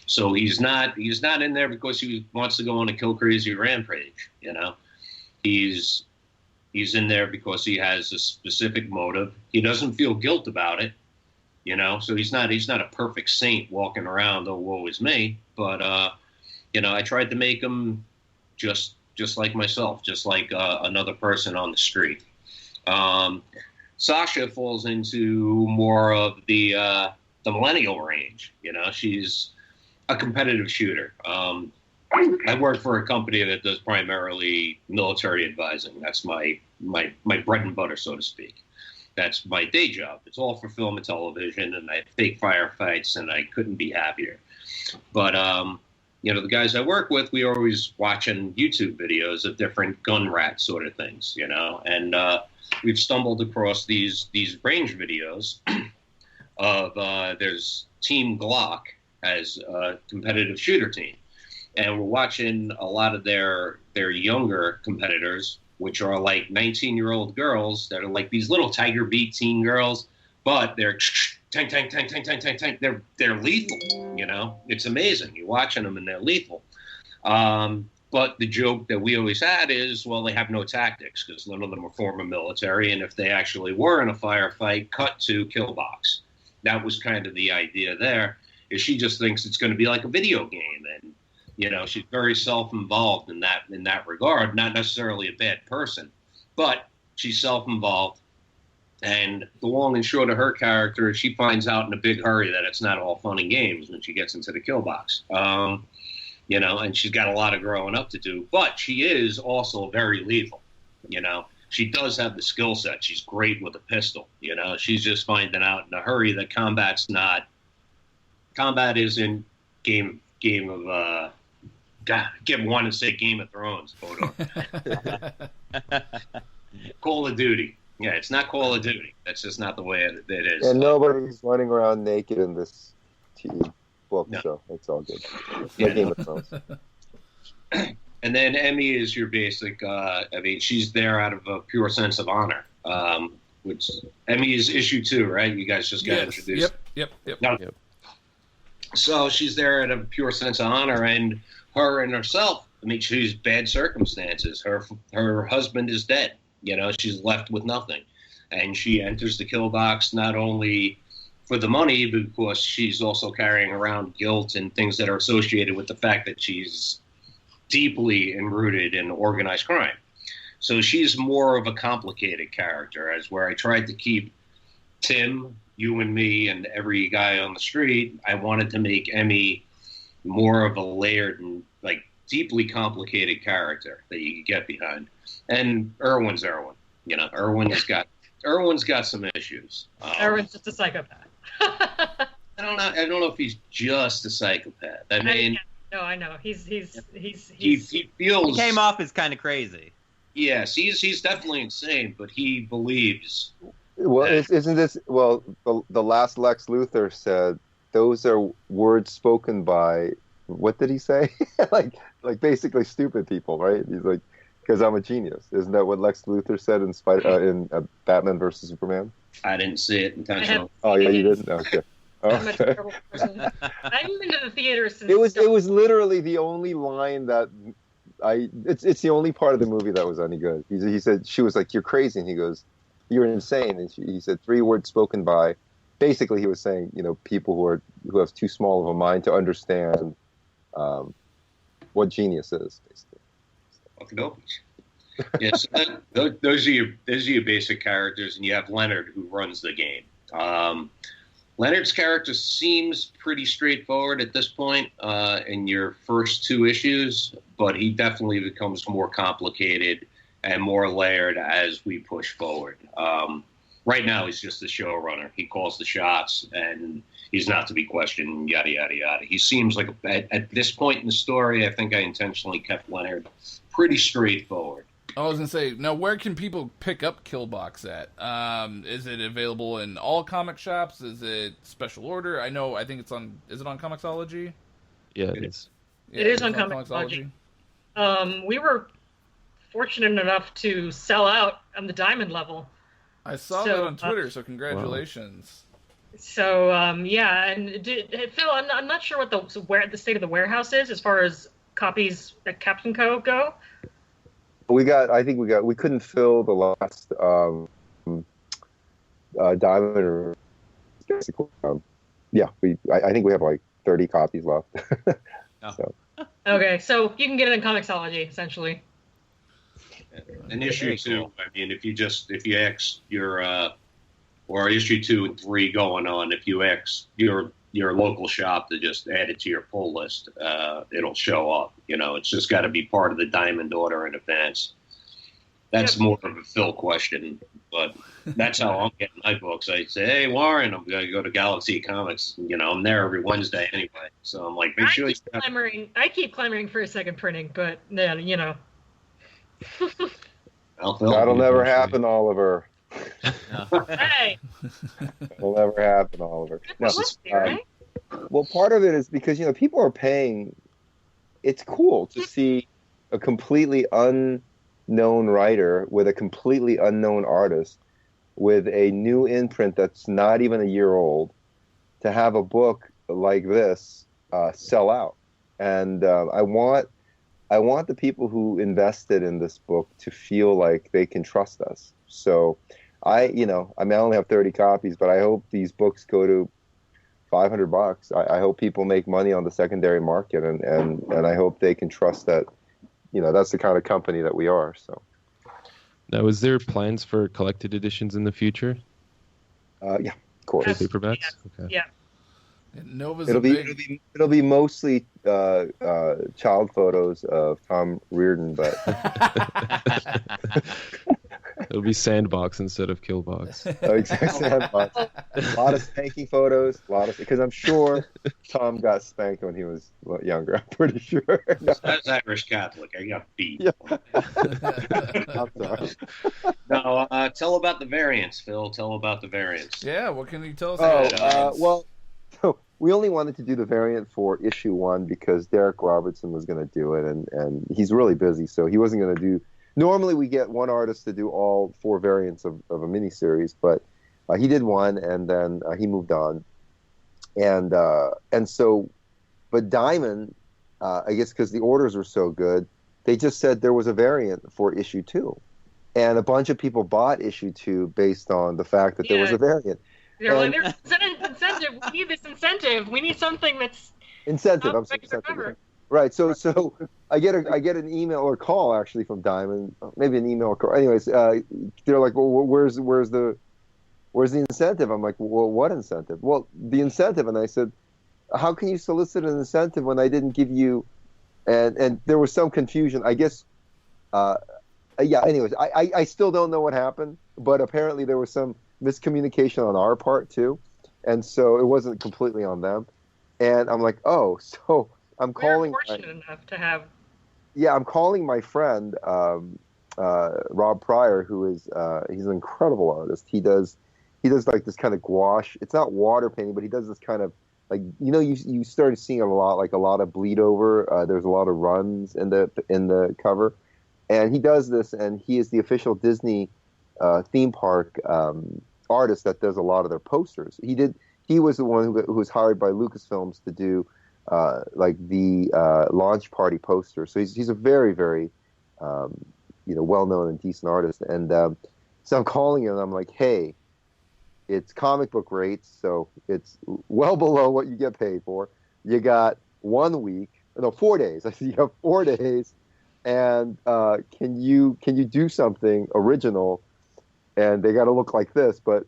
Speaker 3: So he's not in there because he wants to go on a kill crazy rampage. He's in there because he has a specific motive. He doesn't feel guilt about it. So he's not a perfect saint walking around, oh, woe is me. But, I tried to make him just like myself, just like another person on the street. Sasha falls into more of the millennial range. She's a competitive shooter. I work for a company that does primarily military advising. That's my bread and butter, so to speak. That's my day job. It's all for film and television, and I fake firefights, and I couldn't be happier. But, the guys I work with, we are always watching YouTube videos of different gun rat sort of things, and we've stumbled across these range videos of there's Team Glock as a competitive shooter team. And we're watching a lot of their younger competitors, which are like 19-year-old girls that are like these little Tiger Beat teen girls, but they're tank. They're lethal, It's amazing. You're watching them and they're lethal. But the joke that we always had is, well, they have no tactics because none of them are former military, and if they actually were in a firefight, cut to Killbox. That was kind of the idea there, is she just thinks it's going to be like a video game, and she's very self-involved in that regard. Not necessarily a bad person, but she's self-involved. And the long and short of her character is she finds out in a big hurry that it's not all fun and games when she gets into the Killbox. And she's got a lot of growing up to do. But she is also very lethal. She does have the skill set. She's great with a pistol. She's just finding out in a hurry that combat isn't game of God, I kept wanting to say Game of Thrones. Call of Duty. Yeah, it's not Call of Duty. That's just not the way it is.
Speaker 6: And nobody's running around naked in this book,
Speaker 3: No.
Speaker 6: so it's all good. It's
Speaker 3: Yeah,
Speaker 6: like Game of Thrones.
Speaker 3: And then Emmy is your basic. She's there out of a pure sense of honor. Which Emmy is issue 2, right? You guys just got introduced.
Speaker 2: Yep.
Speaker 3: No.
Speaker 5: Yep.
Speaker 3: So she's there out of a pure sense of honor, and her and herself. She's bad circumstances. Her husband is dead. She's left with nothing, and she enters the Killbox not only for the money, because she's also carrying around guilt and things that are associated with the fact that she's deeply enrooted in organized crime. So she's more of a complicated character, as where I tried to keep Tim, you and me, and every guy on the street. I wanted to make Emmy more of a layered and deeply complicated character that you could get behind. And Irwin's Irwin. Irwin's got some issues.
Speaker 7: Erwin's just a psychopath.
Speaker 3: I don't know if he's just a psychopath.
Speaker 7: I know. He
Speaker 3: feels
Speaker 4: He came off as kind of crazy.
Speaker 3: Yes, he's definitely insane, but he believes.
Speaker 6: Well, isn't this... Well, the last Lex Luthor said, those are words spoken by... What did he say? like basically stupid people, right? He's like, because I'm a genius. Isn't that what Lex Luthor said in Batman versus Superman?
Speaker 3: I didn't see it intentionally.
Speaker 6: Oh, yeah, you didn't? Okay.
Speaker 7: I'm a terrible person. I haven't been to the theater since...
Speaker 6: It was literally the only line that it's the only part of the movie that was any good. He said, she was like, you're crazy. And he goes, you're insane. And he said 3 words spoken by... Basically, he was saying, people who have too small of a mind to understand what genius is, basically.
Speaker 3: Yes, those are your basic characters, and you have Leonard, who runs the game. Leonard's character seems pretty straightforward at this point in your first 2 issues, but he definitely becomes more complicated and more layered as we push forward. Right now, he's just the showrunner. He calls the shots, and he's not to be questioned, yada, yada, yada. He seems like, at this point in the story, I think I intentionally kept Leonard pretty straightforward.
Speaker 2: I was going to say, now where can people pick up Killbox at? Is it available in all comic shops? Is it special order? I think it's on, is it on Comixology?
Speaker 5: Yeah, it is.
Speaker 7: It is on Comixology. We were fortunate enough to sell out on the diamond level.
Speaker 2: I saw that on Twitter, so congratulations.
Speaker 7: Wow. So, and Phil, I'm not sure what the state of the warehouse is as far as copies at Captain Co. go.
Speaker 6: We couldn't fill the last diamond. Or basically, I think we have like 30 copies left. So.
Speaker 7: Okay, so you can get it in Comixology, essentially.
Speaker 3: And issue 2, if you X your, or issue 2 and 3 going on, if you X your local shop to just add it to your pull list, it'll show up. It's just got to be part of the diamond order in advance. That's more of a Phil question, but that's how I'm getting my books. I say, hey, Warren, I'm going to go to Galaxy Comics. I'm there every Wednesday anyway. So I'm like, make sure you...
Speaker 7: I keep clamoring for a second printing, but,
Speaker 3: Well,
Speaker 6: That'll never happen, Oliver.
Speaker 7: Hey!
Speaker 6: It'll never happen, Oliver. No,
Speaker 7: right?
Speaker 6: well, part of it is because, people are paying... It's cool to see a completely unknown writer with a completely unknown artist with a new imprint that's not even a year old, to have a book like this sell out. And I want the people who invested in this book to feel like they can trust us. So I only have 30 copies, but I hope these books go to $500. I hope people make money on the secondary market, and I hope they can trust that, that's the kind of company that we are. So.
Speaker 5: Now, is there plans for collected editions in the future?
Speaker 6: Yeah, of course.
Speaker 5: Paperbacks?
Speaker 7: Yeah.
Speaker 5: Okay.
Speaker 7: Yeah.
Speaker 2: And Nova's
Speaker 6: It'll be mostly child photos of Tom Reardon, but
Speaker 5: It'll be Sandbox instead of Killbox.
Speaker 6: exactly. A lot of spanking photos, because I'm sure Tom got spanked when he was younger. I'm pretty sure.
Speaker 3: As Irish Catholic, I got beat.
Speaker 6: Yeah. I'm sorry.
Speaker 3: No, tell about the variants, Phil. Tell about the variants.
Speaker 2: Yeah, what can you tell us about variants?
Speaker 6: Well, so we only wanted to do the variant for issue 1 because Derek Robertson was going to do it, and he's really busy, so he wasn't going to do. Normally, we get one artist to do all 4 variants of a miniseries, but he did one, and then he moved on, and so, but Diamond, I guess because the orders were so good, they just said there was a variant for issue 2, and a bunch of people bought issue 2 based on the fact that there was a variant.
Speaker 7: They're like, there's incentive. We need this incentive. We need something that's
Speaker 6: incentive. I'm sorry, incentive. Right. So I get an email or call actually from Diamond, maybe an email or call. Anyways, they're like, well, where's the incentive? I'm like, well, what incentive? Well, the incentive. And I said, how can you solicit an incentive when I didn't give you? And there was some confusion, I guess. Yeah. Anyways, I still don't know what happened, but apparently there was some miscommunication on our part too, and so it wasn't completely on them. And I'm like, oh, so I'm calling.
Speaker 7: We're fortunate enough to have.
Speaker 6: Yeah, I'm calling my friend Rob Pryor, who is he's an incredible artist. He does like this kind of gouache. It's not water painting, but he does this kind of like you started seeing it a lot, like a lot of bleed over. There's a lot of runs in the cover, and he does this, and he is the official Disney theme park artist that does a lot of their posters. He was the one who was hired by Lucasfilms to do like the launch party poster. So he's a very, very well-known and decent artist. And so I'm calling him and I'm like, hey, it's comic book rates, so it's well below what you get paid for. You got 4 days. I said, you have 4 days, and can you do something original? And they got to look like this, but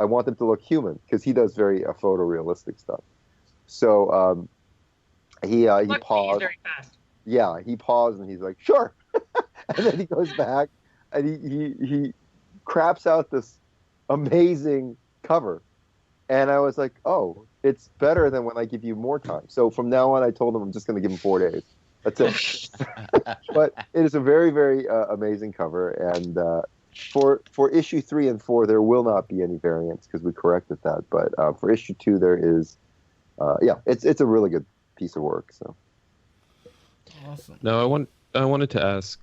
Speaker 6: I want them to look human because he does very photorealistic stuff. So he paused.
Speaker 7: Very fast.
Speaker 6: Yeah, he paused and he's like, sure. And then he goes back and he craps out this amazing cover, and I was like, oh, it's better than when I give you more time. So from now on, I told him I'm just going to give him 4 days. That's it. But it is a very, very amazing cover, and. For issue 3 and 4, there will not be any variants because we corrected that. But for issue 2, there is. It's a really good piece of work. So.
Speaker 2: Awesome.
Speaker 5: Now I wanted to ask,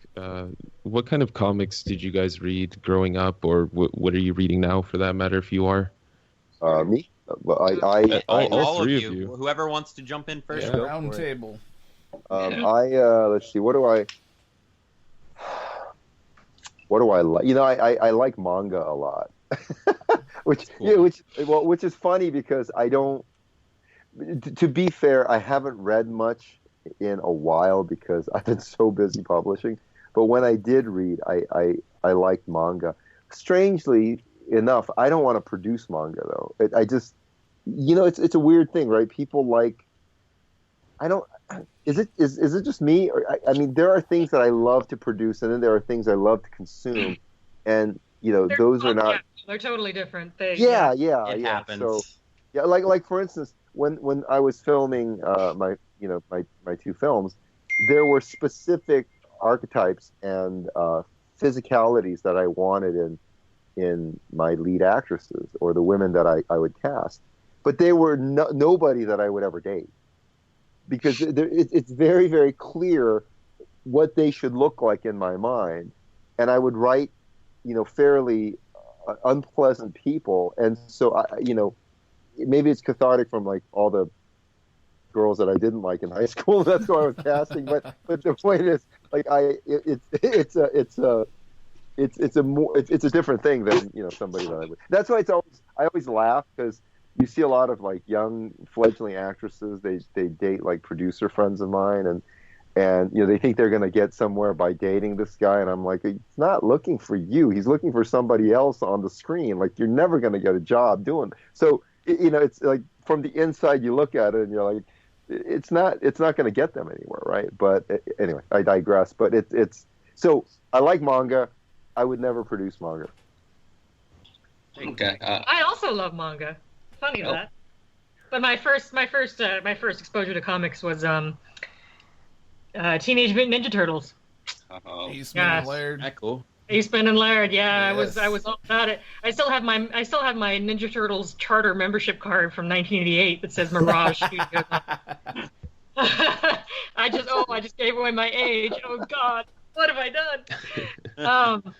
Speaker 5: what kind of comics did you guys read growing up, or what are you reading now, for that matter, if you are?
Speaker 6: Me?
Speaker 4: All of you. Whoever wants to jump in first.
Speaker 2: Yeah, round table.
Speaker 6: Let's see. What do I like? I like manga a lot, which is funny because I don't. To be fair, I haven't read much in a while because I've been so busy publishing. But when I did read, I liked manga. Strangely enough, I don't want to produce manga though. I just, it's a weird thing, right? People like. I don't. Is it just me? Or, I mean, there are things that I love to produce, and then there are things I love to consume, and those are not.
Speaker 7: They're totally different things.
Speaker 6: Yeah.
Speaker 4: It happens.
Speaker 6: So, yeah, like for instance, when I was filming my 2 films, there were specific archetypes and physicalities that I wanted in my lead actresses or the women that I would cast, but they were nobody that I would ever date. Because it's very, very clear what they should look like in my mind. And I would write, fairly unpleasant people. And so, maybe it's cathartic from like all the girls that I didn't like in high school. That's who I was casting. But the point is, like, it's a different thing than, somebody that I would. That's why I always laugh because you see a lot of like young fledgling actresses. They date like producer friends of mine, and they think they're going to get somewhere by dating this guy. And I'm like, he's not looking for you. He's looking for somebody else on the screen. Like, you're never going to get a job doing. So it's like from the inside, you look at it and you're like, it's not going to get them anywhere, right? But anyway, I digress. But it's so I like manga. I would never produce manga.
Speaker 3: Okay.
Speaker 7: I also love manga. Funny that. But my first exposure to comics was Teenage Mutant Ninja Turtles.
Speaker 2: Eastman and Laird.
Speaker 4: Cool.
Speaker 7: Eastman and Laird, yeah,
Speaker 2: Yes.
Speaker 7: I was all about it. I still have my Ninja Turtles charter membership card from 1988 that says Mirage Studios. I just gave away my age. Oh God, what have I done?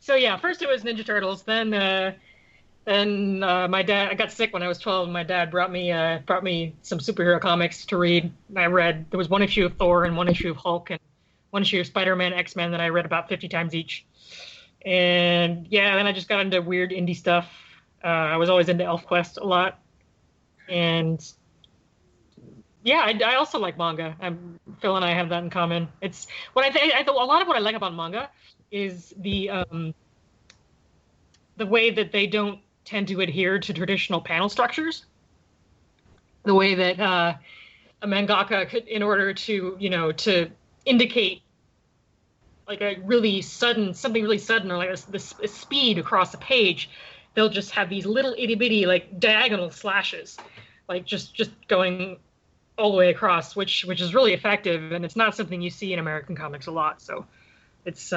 Speaker 7: So yeah, first it was Ninja Turtles, then my dad. I got sick when I was 12, and my dad brought me some superhero comics to read. I read, there was one issue of Thor and one issue of Hulk and one issue of Spider-Man, X-Men that I read about 50 times each. And yeah, then I just got into weird indie stuff. I was always into ElfQuest a lot. And yeah, I also like manga. Phil and I have that in common. It's what a lot of what I like about manga is the way that they don't tend to adhere to traditional panel structures. The way that a mangaka could, in order to, to indicate like something really sudden, or like a speed across the page, they'll just have these little itty bitty like diagonal slashes, like just going all the way across, which is really effective, and it's not something you see in American comics a lot. So it's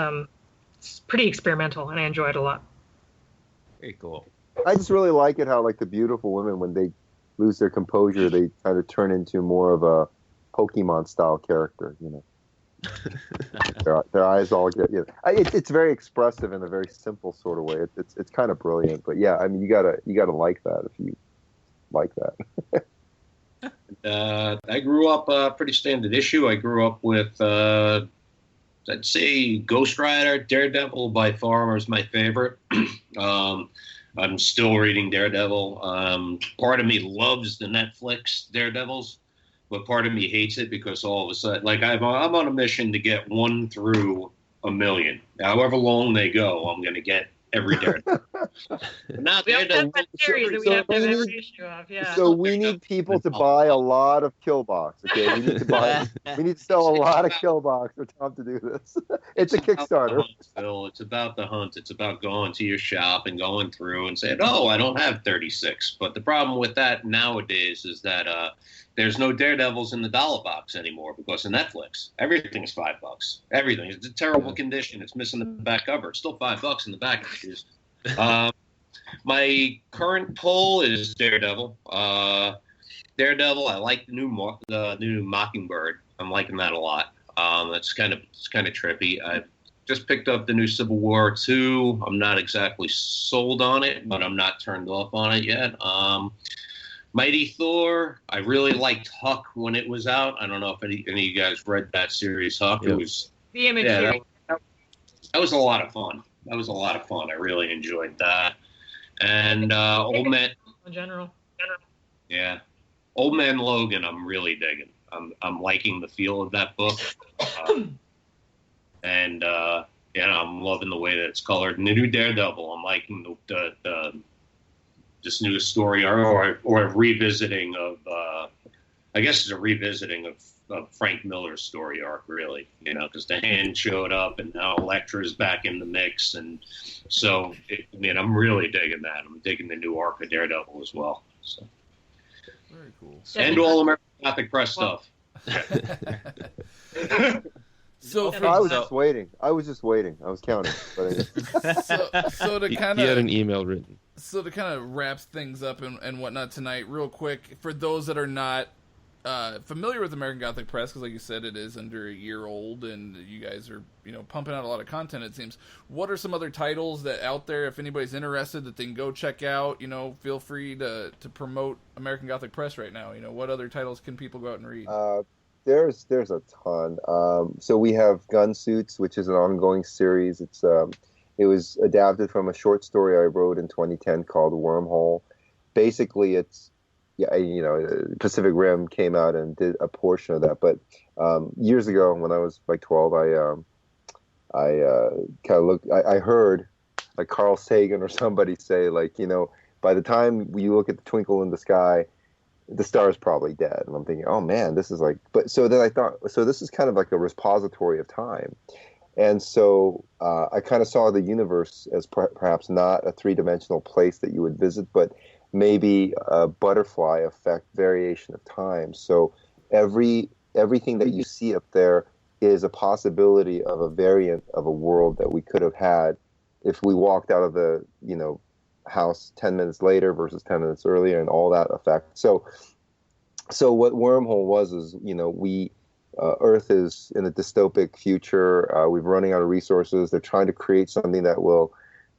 Speaker 7: pretty experimental, and I enjoy it a lot.
Speaker 4: Very cool.
Speaker 6: I just really like it how like the beautiful women, when they lose their composure, they kind of turn into more of a Pokemon style character, their eyes all get, it's very expressive in a very simple sort of way. It's kind of brilliant. But yeah, I mean, you gotta like that if you like that.
Speaker 3: I grew up pretty standard issue. I grew up with I'd say Ghost Rider, Daredevil by far was my favorite. I'm still reading Daredevil. Part of me loves the Netflix Daredevils, but part of me hates it because all of a sudden, like I'm on a mission to get 1 through 1,000,000. However long they go, I'm going to get every Daredevil. Not
Speaker 7: We have
Speaker 3: Daredevil.
Speaker 7: that series that we have to have every issue of, yeah.
Speaker 6: So we need people to buy a lot of Killbox. Okay, we need to sell a lot of Killbox for Tom to do this. It's a Kickstarter.
Speaker 3: Phil, it's about the hunt. It's about going to your shop and going through and saying, "Oh, I don't have 36." But the problem with that nowadays is that there's no Daredevils in the dollar box anymore because of Netflix. Everything is $5. Everything. It's a terrible condition. It's missing the back cover. It's still $5 in the back issues. My current pull is Daredevil. Daredevil. I like the new Mockingbird. I'm liking that a lot. It's kind of trippy. I've just picked up the new Civil War 2. I'm not exactly sold on it, but I'm not turned off on it yet. Mighty Thor. I really liked Huck when it was out. I don't know if any of you guys read that series, Huck.
Speaker 5: Yep.
Speaker 3: It was
Speaker 7: The Image series.
Speaker 3: that was a lot of fun. I really enjoyed that. And Old Man,
Speaker 7: In general.
Speaker 3: yeah, Old Man Logan. I'm really digging. I'm liking the feel of that book, and I'm loving the way that it's colored. And the new Daredevil. I'm liking the this new story or a revisiting of I guess it's a revisiting of Frank Miller's story arc, really, because the Hand showed up and now Elektra's back in the mix, and so I'm really digging that. I'm digging the new arc of Daredevil as well. So.
Speaker 2: Very cool.
Speaker 3: And all American Gothic Press stuff.
Speaker 2: So
Speaker 6: I was just waiting. I was counting. But
Speaker 2: so to
Speaker 5: He
Speaker 2: kind
Speaker 5: had
Speaker 2: of
Speaker 5: an email written.
Speaker 2: So to kind of wrap things up and whatnot tonight, real quick, for those that are not familiar with American Gothic Press, because like you said, it is under a year old, and you guys are pumping out a lot of content. It seems. What are some other titles that out there, if anybody's interested, that they can go check out? Feel free to promote American Gothic Press right now. What other titles can people go out and read?
Speaker 6: There's a ton. So we have Gunsuits, which is an ongoing series. It was adapted from a short story I wrote in 2010 called Wormhole. Basically, Pacific Rim came out and did a portion of that. But years ago, when I was like 12, I heard like Carl Sagan or somebody say, like, by the time you look at the twinkle in the sky, the star is probably dead. And I'm thinking, oh man, this is like, but so then I thought, so this is kind of like a repository of time. And so I kind of saw the universe as perhaps not a three-dimensional place that you would visit, but maybe a butterfly effect variation of time. So everything that you see up there is a possibility of a variant of a world that we could have had if we walked out of the, house 10 minutes later versus 10 minutes earlier, and all that effect. So what Wormhole was is, we Earth is in a dystopic future. We're running out of resources. They're trying to create something that will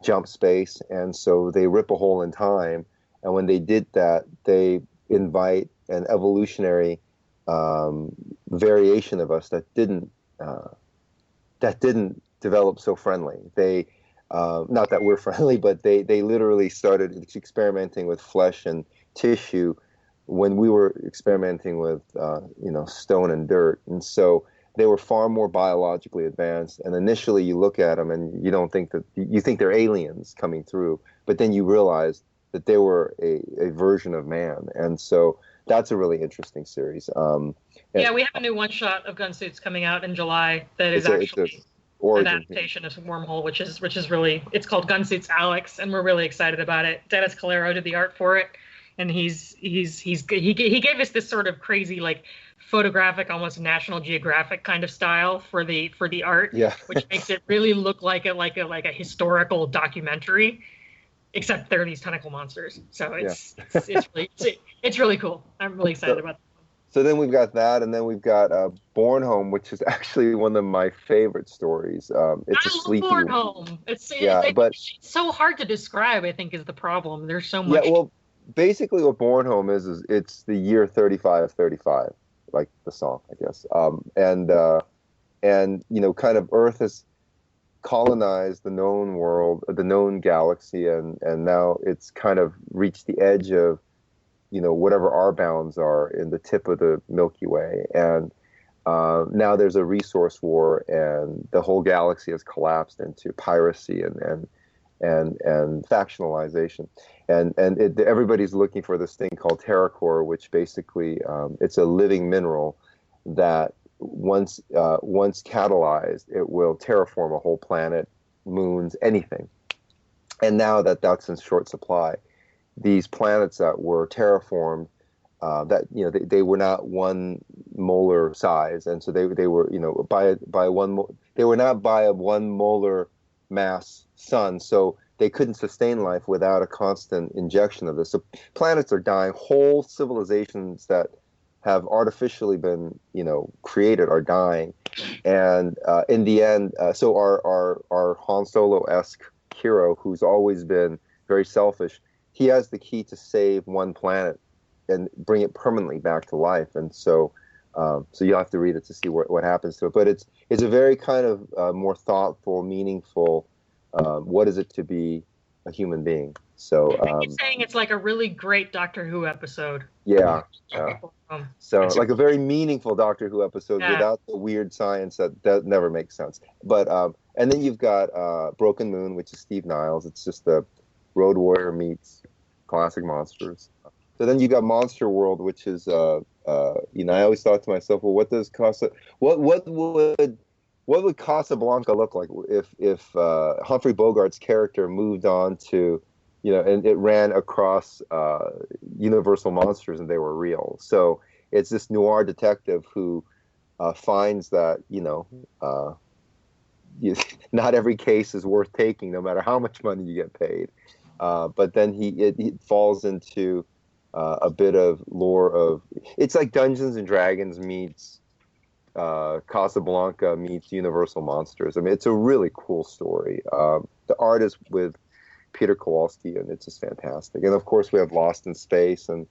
Speaker 6: jump space, and so they rip a hole in time. And when they did that, they invite an evolutionary variation of us that didn't develop so friendly. They not that we're friendly, but they literally started experimenting with flesh and tissue when we were experimenting with stone and dirt. And so they were far more biologically advanced. And initially you look at them and you think they're aliens coming through, but then you realize that they were a version of man. And so that's a really interesting series.
Speaker 7: Yeah, we have a new one-shot of Gunsuits coming out in July that is actually an adaptation of Wormhole, which is really, it's called Gunsuits Alex, and we're really excited about it. Dennis Calero did the art for it, and he gave us this sort of crazy, like, photographic, almost National Geographic kind of style for the art, which makes it really look like a historical documentary, except there are these tentacle monsters. So it's really cool. I'm really excited about that.
Speaker 6: So then we've got that, and then we've got Born Home, which is actually one of my favorite stories. It's a sleepy.
Speaker 7: Born Home. It's so hard to describe, I think, is the problem. There's so much.
Speaker 6: Yeah, well, basically what Born Home is it's the year 3535, like the song, I guess. And kind of Earth has colonized the known world, the known galaxy, and now it's kind of reached the edge of whatever our bounds are in the tip of the Milky Way. And now there's a resource war, and the whole galaxy has collapsed into piracy and factionalization. And everybody's looking for this thing called terracore, which basically it's a living mineral that once catalyzed, it will terraform a whole planet, moons, anything. And now that's in short supply. These planets that were terraformed, they were not 1 molar size, and so they were they were not by a 1 molar mass sun, so they couldn't sustain life without a constant injection of this. So planets are dying. Whole civilizations that have artificially been created are dying, and in the end, so our Han Solo-esque hero, who's always been very selfish, he has the key to save one planet and bring it permanently back to life. And so you'll have to read it to see what happens to it. But it's a very kind of more thoughtful, meaningful, what is it to be a human being? So
Speaker 7: I keep saying it's like a really great Doctor Who episode.
Speaker 6: Yeah. So like a very meaningful Doctor Who episode without the weird science that never makes sense. But and then you've got Broken Moon, which is Steve Niles. It's just the Road Warrior meets classic monsters. So then you got Monster World, which is I always thought to myself, well, what would Casablanca look like if Humphrey Bogart's character moved on to and it ran across Universal monsters and they were real. So it's this noir detective who finds that not every case is worth taking, no matter how much money you get paid. But then he falls into a bit of lore of, it's like Dungeons and Dragons meets Casablanca meets Universal Monsters. I mean, it's a really cool story. The art is with Peter Kowalski, and it's just fantastic. And of course, we have Lost in Space, and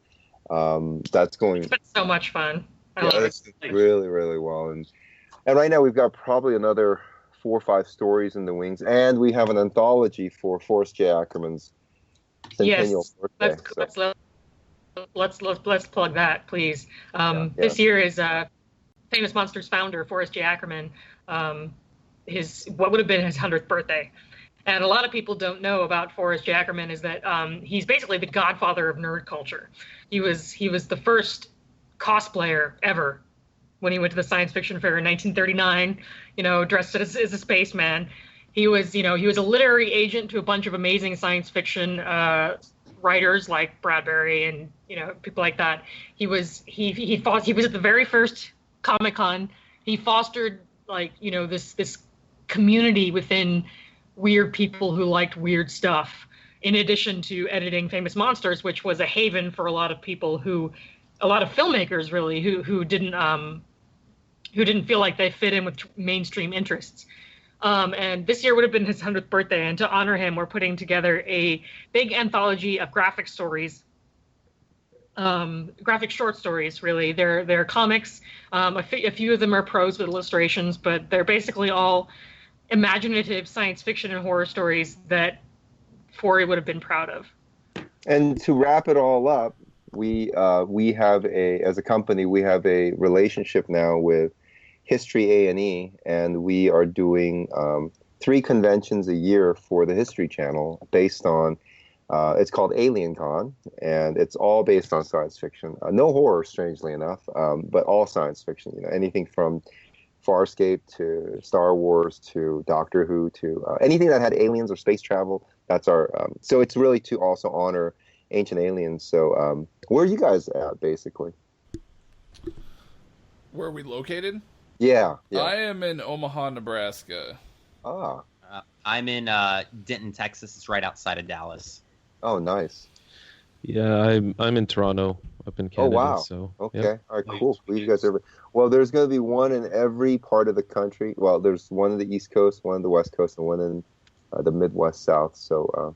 Speaker 6: that's going.
Speaker 7: It's been so much fun.
Speaker 6: It's really, really well. And right now, we've got probably another 4 or 5 stories in the wings, and we have an anthology for Forrest J. Ackerman's centennial birthday.
Speaker 7: Let's plug that, please. This year is Famous Monsters founder Forrest J. Ackerman. What would have been his 100th birthday, And a lot of people don't know about Forrest Jackerman is that he's basically the godfather of nerd culture. He was the first cosplayer ever when he went to the science fiction fair in 1939, dressed as a spaceman. He was a literary agent to a bunch of amazing science fiction writers like Bradbury and people like that. He was at the very first Comic-Con. He fostered this community within weird people who liked weird stuff, in addition to editing Famous Monsters, which was a haven for a lot of people a lot of filmmakers really who didn't feel like they fit in with mainstream interests. And this year would have been his 100th birthday, and to honor him, we're putting together a big anthology of graphic stories, graphic short stories. Really, they're comics. A few of them are prose with illustrations, but they're basically all imaginative science fiction and horror stories that Forey would have been proud of.
Speaker 6: And to wrap it all up, we have as a company, we have a relationship now with History A&E, and we are doing 3 conventions a year for the History Channel based on, it's called Alien Con, and it's all based on science fiction. No horror, strangely enough, but all science fiction. Anything from Farscape to Star Wars to Doctor Who to anything that had aliens or space travel. That's our. So it's really to also honor ancient aliens. So where are you guys at, basically?
Speaker 2: Where are we located?
Speaker 6: Yeah.
Speaker 2: I am in Omaha, Nebraska.
Speaker 6: Ah.
Speaker 4: I'm in Denton, Texas. It's right outside of Dallas.
Speaker 6: Oh, nice.
Speaker 5: Yeah, I'm in Toronto, up in Canada.
Speaker 6: Oh, wow.
Speaker 5: So,
Speaker 6: okay.
Speaker 5: yeah.
Speaker 6: All right, cool. Well, you guys are. Well, there's going to be one in every part of the country. Well, there's one in the East Coast, one in the West Coast, and one in the Midwest South. So,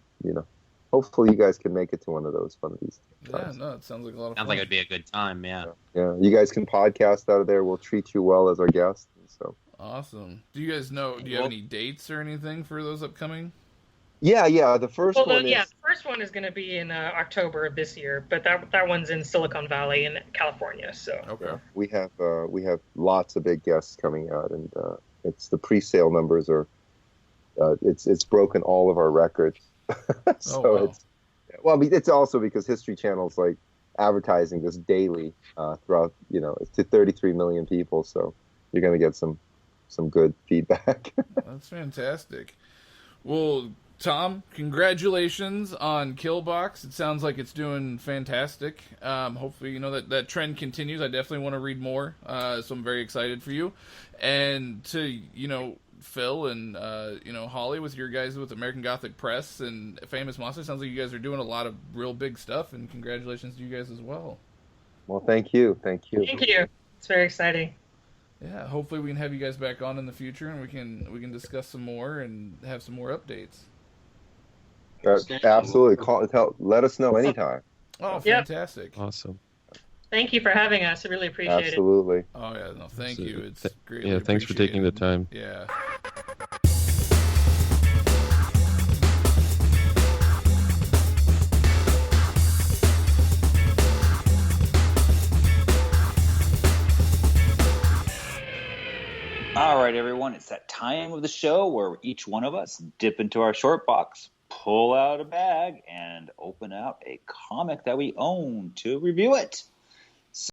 Speaker 6: hopefully you guys can make it to one of those times.
Speaker 2: Yeah, no, it sounds like a lot of fun.
Speaker 4: Sounds like it would be a good time, yeah.
Speaker 6: Yeah, you guys can podcast out of there. We'll treat you well as our guests. So
Speaker 2: awesome. Do you guys know? Do you have any dates or anything for those upcoming?
Speaker 6: Yeah. The first one.
Speaker 7: The first one is going to be in October of this year, but that one's in Silicon Valley in California. So
Speaker 2: okay,
Speaker 6: yeah, we have lots of big guests coming out, and it's the pre-sale numbers are it's broken all of our records. So it's also because History Channel's like advertising this daily throughout, it's to 33 million people, so you're going to get some good feedback.
Speaker 2: That's fantastic. Well, Tom, congratulations on Killbox. It sounds like it's doing fantastic. Hopefully, that trend continues. I definitely want to read more, so I'm very excited for you. And to, Phil and Holly with your guys with American Gothic Press and Famous Monsters. Sounds like you guys are doing a lot of real big stuff, and congratulations to you guys as well.
Speaker 6: Well, thank you.
Speaker 7: Thank you. It's very exciting.
Speaker 2: Yeah, hopefully we can have you guys back on in the future, and we can discuss some more and have some more updates.
Speaker 6: Absolutely. Let us know anytime.
Speaker 2: Oh, fantastic!
Speaker 5: Yep. Awesome.
Speaker 7: Thank you for having us. I really appreciate it.
Speaker 6: Absolutely.
Speaker 2: Oh yeah, no, thank you. It's great.
Speaker 5: Yeah, thanks for taking the time.
Speaker 2: Yeah.
Speaker 8: All right, everyone, it's that time of the show where each one of us dip into our short box, pull out a bag, and open out a comic that we own to review it.